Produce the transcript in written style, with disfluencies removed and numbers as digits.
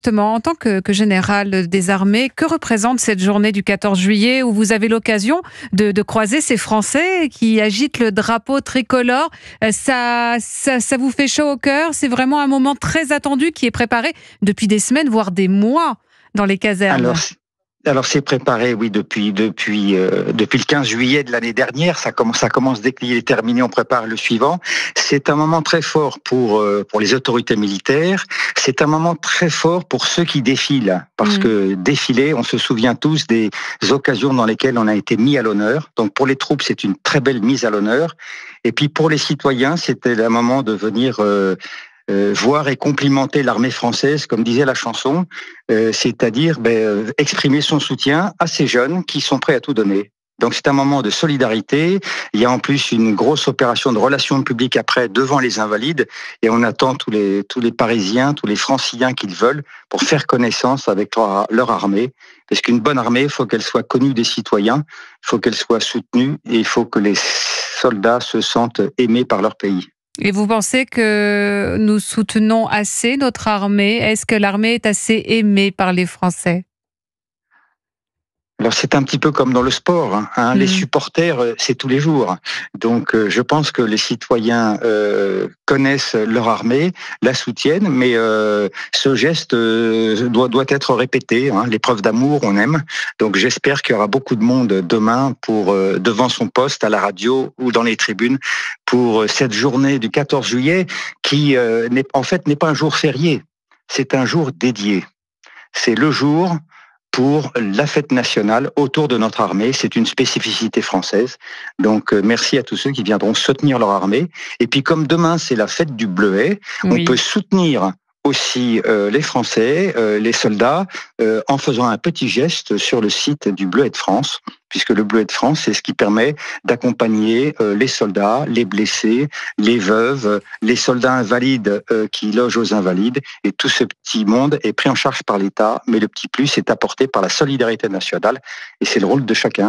Justement, en tant que général des armées, que représente cette journée du 14 juillet où vous avez l'occasion de croiser ces Français qui agitent le drapeau tricolore? Ça vous fait chaud au cœur? C'est vraiment un moment très attendu qui est préparé depuis des semaines, voire des mois dans les Alors, casernes. alors c'est préparé, oui, depuis le 15 juillet de l'année dernière. Ça commence dès qu'il est terminé, on prépare le suivant. C'est un moment très fort pour les autorités militaires. C'est un moment très fort pour ceux qui défilent, parce Mmh. que défiler, on se souvient tous des occasions dans lesquelles on a été mis à l'honneur. Donc pour les troupes, c'est une très belle mise à l'honneur. Et puis pour les citoyens, c'était un moment de venir voir et complimenter l'armée française, comme disait la chanson, c'est-à-dire exprimer son soutien à ces jeunes qui sont prêts à tout donner. Donc c'est un moment de solidarité. Il y a en plus une grosse opération de relations publiques après devant les Invalides, et on attend tous les Parisiens, tous les Franciliens qu'ils veulent pour faire connaissance avec leur armée. Parce qu'une bonne armée, il faut qu'elle soit connue des citoyens, il faut qu'elle soit soutenue, et il faut que les soldats se sentent aimés par leur pays. Et vous pensez que nous soutenons assez notre armée? Est-ce que l'armée est assez aimée par les Français? Alors c'est un petit peu comme dans le sport, hein. Les Mmh. supporters, c'est tous les jours. Donc je pense que les citoyens connaissent leur armée, la soutiennent, mais ce geste doit être répété, hein. Les preuves d'amour, on aime. Donc j'espère qu'il y aura beaucoup de monde demain pour devant son poste à la radio ou dans les tribunes pour cette journée du 14 juillet qui n'est pas un jour férié, c'est un jour dédié. C'est le jour pour la fête nationale autour de notre armée. C'est une spécificité française. Donc, merci à tous ceux qui viendront soutenir leur armée. Et puis, comme demain, c'est la fête du Bleuet, on peut Oui. soutenir aussi les Français, les soldats, en faisant un petit geste sur le site du Bleuet de France, puisque le Bleuet de France, c'est ce qui permet d'accompagner les soldats, les blessés, les veuves, les soldats invalides qui logent aux Invalides, et tout ce petit monde est pris en charge par l'État, mais le petit plus est apporté par la solidarité nationale, et c'est le rôle de chacun.